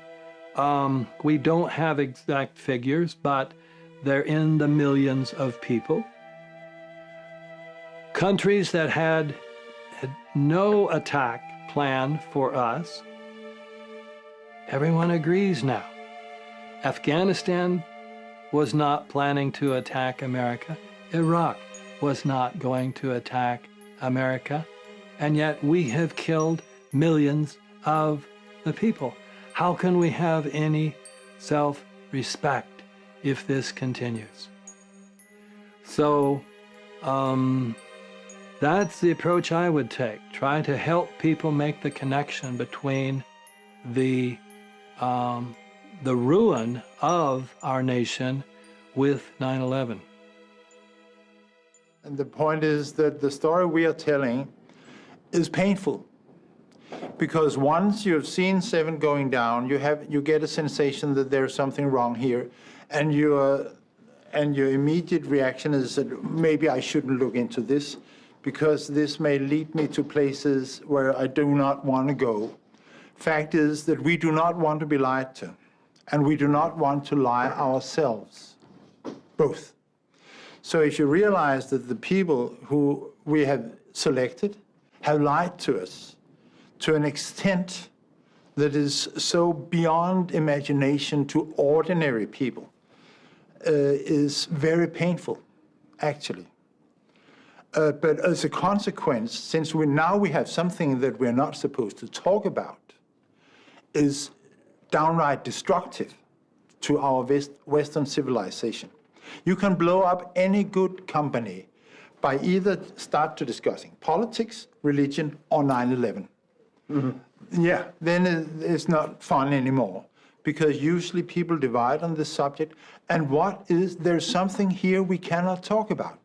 We don't have exact figures, but they're in the millions of people. Countries that had no attack plan for us, everyone agrees now. Afghanistan was not planning to attack America. Iraq was not going to attack America. And yet we have killed millions of the people. How can we have any self-respect if this continues? So that's the approach I would take. Try to help people make the connection between the ruin of our nation with 9/11. And the point is that the story we are telling is painful. Because once you have seen 7 going down, you get a sensation that there's something wrong here, and your immediate reaction is that maybe I shouldn't look into this, because this may lead me to places where I do not want to go. Fact is that we do not want to be lied to. and we do not want to lie ourselves. Both. So if you realize that the people who we have selected have lied to us to an extent that is so beyond imagination to ordinary people, is very painful, actually. But as a consequence, since we have something that we're not supposed to talk about, is downright destructive to our Western civilization. You can blow up any good company by either start to discussing politics, religion, or 9/11. Yeah, then it's not fun anymore, because usually people divide on this subject, and there's something here we cannot talk about.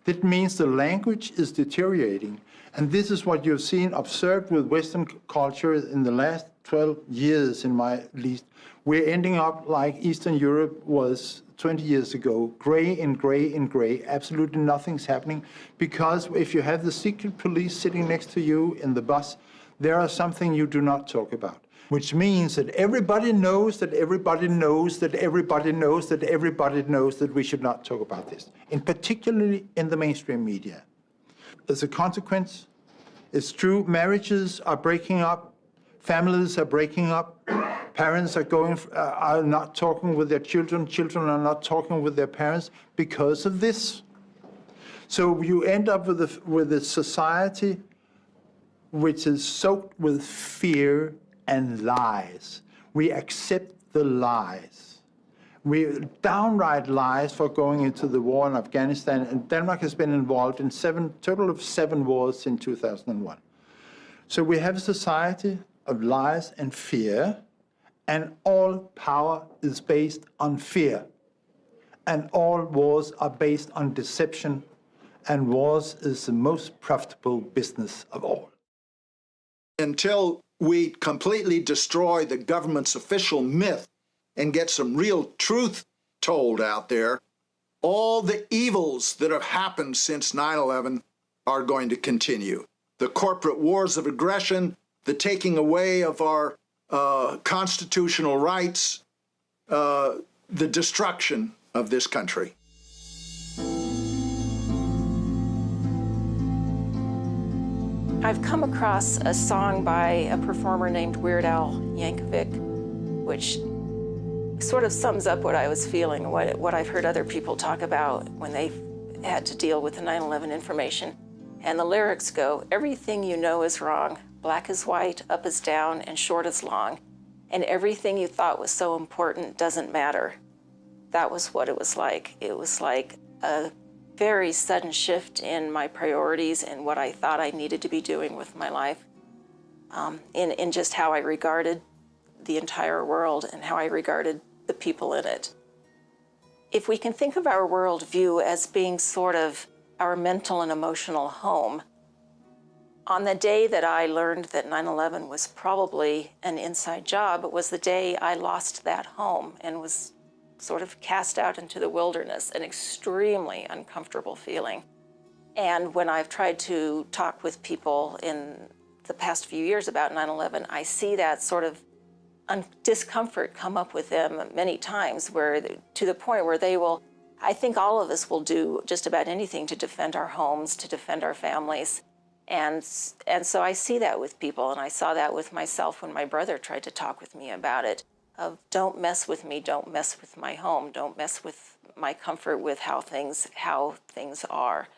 That means the language is deteriorating, and this is what you've seen observed with Western culture in the last 12 years, in my least. We're ending up like Eastern Europe was 20 years ago, gray and gray and gray, absolutely nothing's happening, because if you have the secret police sitting next to you in the bus, there are something you do not talk about, which means that everybody knows that everybody knows that everybody knows that everybody knows that we should not talk about this, and particularly in the mainstream media. As a consequence, it's true, marriages are breaking up, families are breaking up, parents are not talking with their children, children are not talking with their parents because of this. So you end up with a society which is soaked with fear and lies. We accept the lies. Downright lies for going into the war in Afghanistan, and Denmark has been involved in total of 7 wars in 2001. So we have a society of lies and fear, and all power is based on fear. And all wars are based on deception, and wars is the most profitable business of all. Until we completely destroy the government's official myth and get some real truth told out there, all the evils that have happened since 9/11 are going to continue. The corporate wars of aggression, the taking away of our constitutional rights, the destruction of this country. I've come across a song by a performer named Weird Al Yankovic, which sort of sums up what I was feeling, what I've heard other people talk about when they had to deal with the 9/11 information. And the lyrics go, everything you know is wrong, black is white, up is down, and short is long, and everything you thought was so important doesn't matter. That was what it was like. It was like a very sudden shift in my priorities and what I thought I needed to be doing with my life, in just how I regarded the entire world and how I regarded the people in it. If we can think of our worldview as being sort of our mental and emotional home, on the day that I learned that 9/11 was probably an inside job, it was the day I lost that home and was sort of cast out into the wilderness, an extremely uncomfortable feeling. And when I've tried to talk with people in the past few years about 9/11, I see that sort of discomfort come up with them many times, to the point where they will, I think all of us will do just about anything to defend our homes, to defend our families. And so I see that with people, and I saw that with myself when my brother tried to talk with me about it, of don't mess with me, don't mess with my home, don't mess with my comfort with how things are.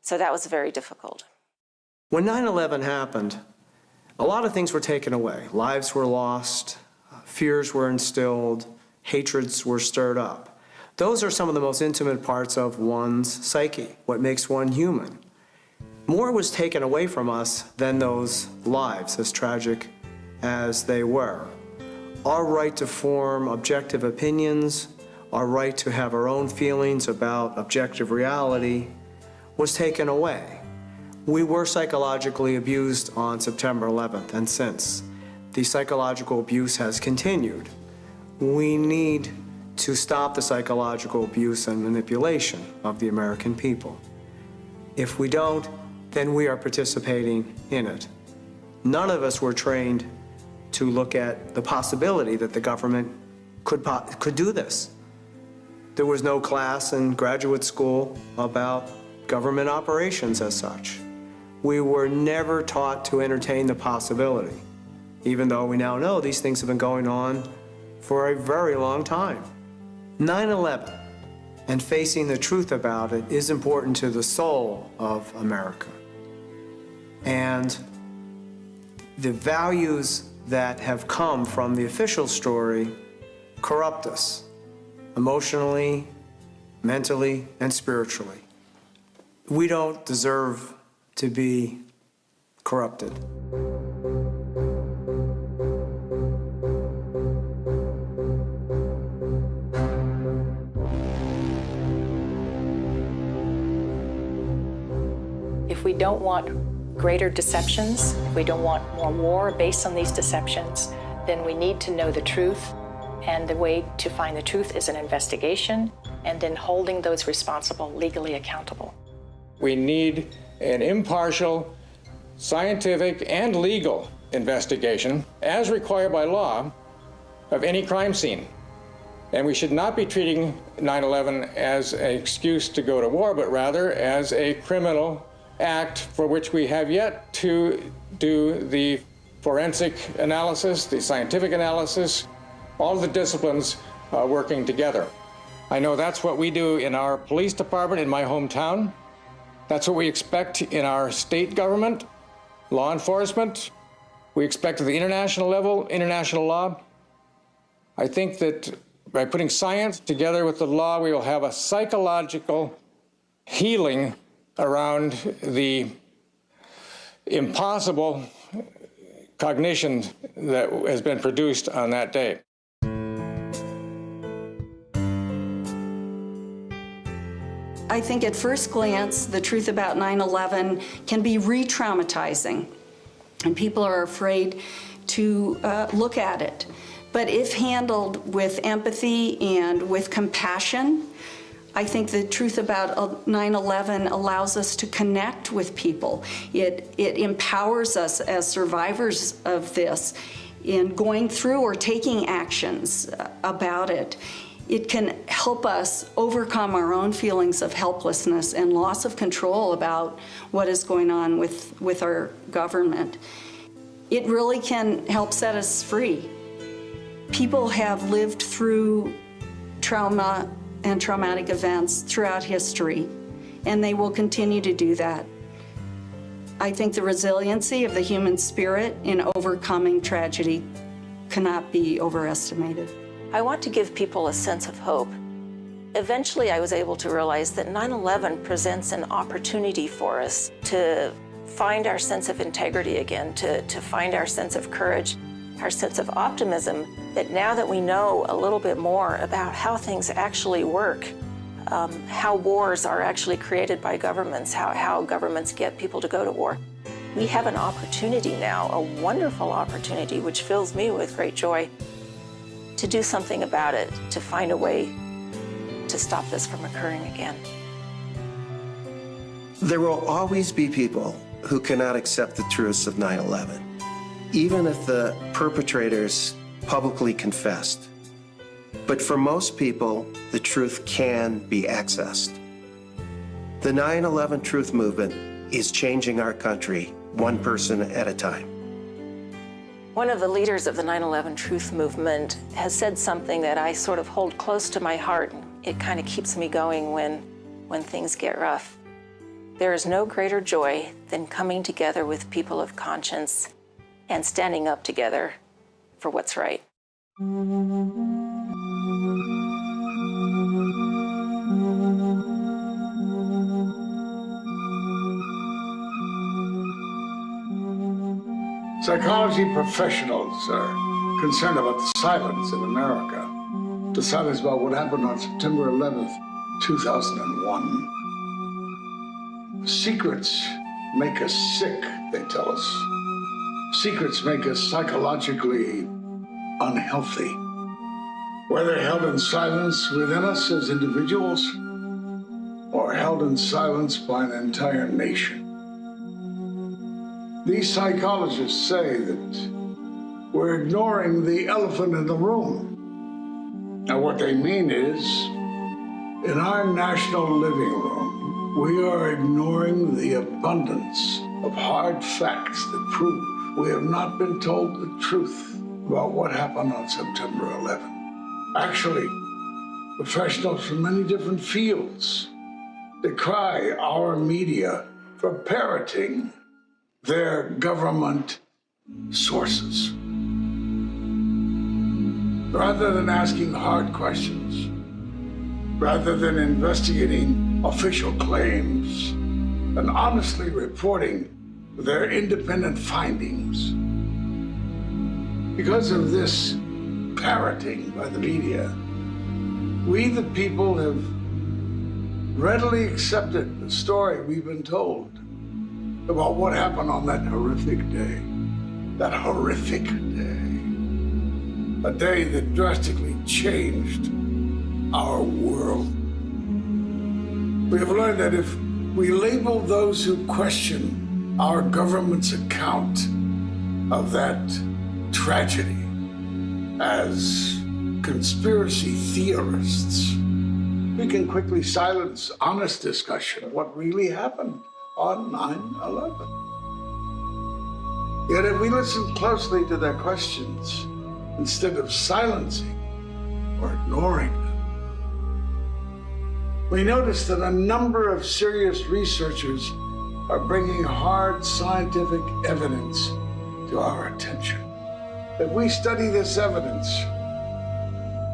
So that was very difficult. When 9/11 happened, a lot of things were taken away. Lives were lost, fears were instilled, hatreds were stirred up. Those are some of the most intimate parts of one's psyche, what makes one human. More was taken away from us than those lives, as tragic as they were. Our right to form objective opinions, our right to have our own feelings about objective reality was taken away. We were psychologically abused on September 11th, and since. The psychological abuse has continued. We need to stop the psychological abuse and manipulation of the American people. If we don't, then we are participating in it. None of us were trained to look at the possibility that the government could do this. There was no class in graduate school about government operations as such. We were never taught to entertain the possibility, even though we now know these things have been going on for a very long time. 9/11 and facing the truth about it is important to the soul of America. And the values that have come from the official story corrupt us emotionally, mentally, and spiritually. We don't deserve to be corrupted. If we don't want greater deceptions, if we don't want more war based on these deceptions, then we need to know the truth. And the way to find the truth is an investigation and then holding those responsible legally accountable. We need an impartial, scientific, and legal investigation, as required by law, of any crime scene. And we should not be treating 9/11 as an excuse to go to war, but rather as a criminal act for which we have yet to do the forensic analysis, the scientific analysis, all the disciplines working together. I know that's what we do in our police department in my hometown. That's what we expect in our state government, law enforcement. We expect at the international level, international law. I think that by putting science together with the law, we will have a psychological healing around the impossible cognition that has been produced on that day. I think at first glance, the truth about 9/11 can be re-traumatizing, and people are afraid to look at it. But if handled with empathy and with compassion, I think the truth about 9/11 allows us to connect with people. It empowers us as survivors of this in going through or taking actions about it. It can help us overcome our own feelings of helplessness and loss of control about what is going on with our government. It really can help set us free. People have lived through trauma and traumatic events throughout history, and they will continue to do that. I think the resiliency of the human spirit in overcoming tragedy cannot be overestimated. I want to give people a sense of hope. Eventually, I was able to realize that 9/11 presents an opportunity for us to find our sense of integrity again, to find our sense of courage, our sense of optimism, that now that we know a little bit more about how things actually work, how wars are actually created by governments, how governments get people to go to war, we have an opportunity now, a wonderful opportunity, which fills me with great joy, to do something about it, to find a way to stop this from occurring again. There will always be people who cannot accept the truths of 9/11, even if the perpetrators publicly confessed. But for most people, the truth can be accessed. The 9/11 Truth Movement is changing our country one person at a time. One of the leaders of the 9/11 Truth Movement has said something that I sort of hold close to my heart. It kind of keeps me going when things get rough. There is no greater joy than coming together with people of conscience and standing up together for what's right. Psychology professionals are concerned about the silence in America. The silence about what happened on September 11th, 2001. Secrets make us sick, they tell us. Secrets make us psychologically unhealthy. Whether held in silence within us as individuals or held in silence by an entire nation. These psychologists say that we're ignoring the elephant in the room. Now, what they mean is, in our national living room, we are ignoring the abundance of hard facts that prove we have not been told the truth about what happened on September 11th. Actually, professionals from many different fields decry our media for parroting their government sources. Rather than asking hard questions, rather than investigating official claims and honestly reporting their independent findings. Because of this parroting by the media, we the people have readily accepted the story we've been told about what happened on that horrific day. That horrific day. A day that drastically changed our world. We have learned that if we label those who question our government's account of that tragedy as conspiracy theorists, we can quickly silence honest discussion of what really happened on 9/11. Yet if we listen closely to their questions, instead of silencing or ignoring them, we notice that a number of serious researchers are bringing hard scientific evidence to our attention. If we study this evidence,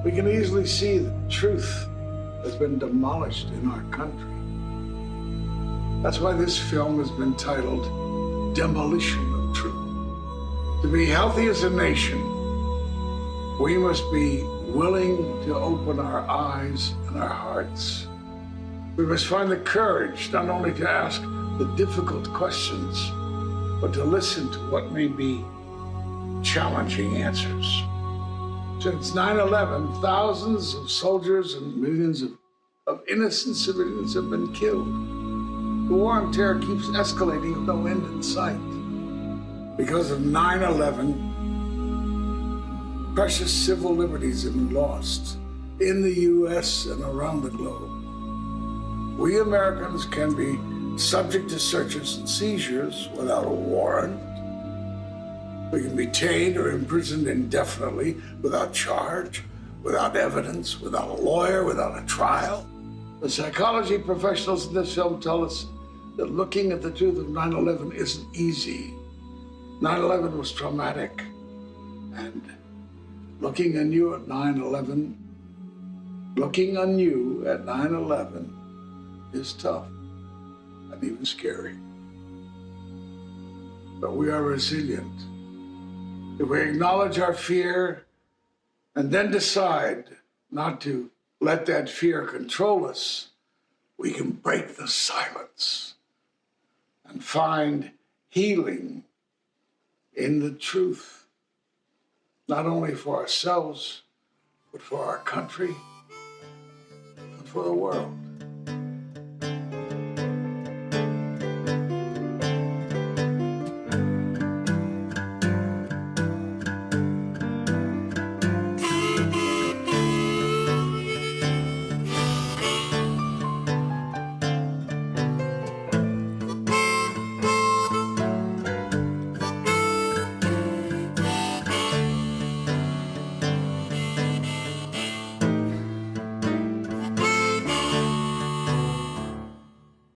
we can easily see that truth has been demolished in our country. That's why this film has been titled Demolition of Truth. To be healthy as a nation, we must be willing to open our eyes and our hearts. We must find the courage not only to ask the difficult questions, but to listen to what may be challenging answers. Since 9/11, thousands of soldiers and millions of innocent civilians have been killed. The war on terror keeps escalating with no end in sight. Because of 9/11, precious civil liberties have been lost in the U.S. and around the globe. We Americans can be subject to searches and seizures without a warrant. We can be detained or imprisoned indefinitely without charge, without evidence, without a lawyer, without a trial. The psychology professionals in this film tell us that looking at the truth of 9/11 isn't easy. 9/11 was traumatic, and looking anew at 9/11 is tough and even scary. But we are resilient. If we acknowledge our fear and then decide not to let that fear control us, we can break the silence and find healing in the truth, not only for ourselves, but for our country and for the world.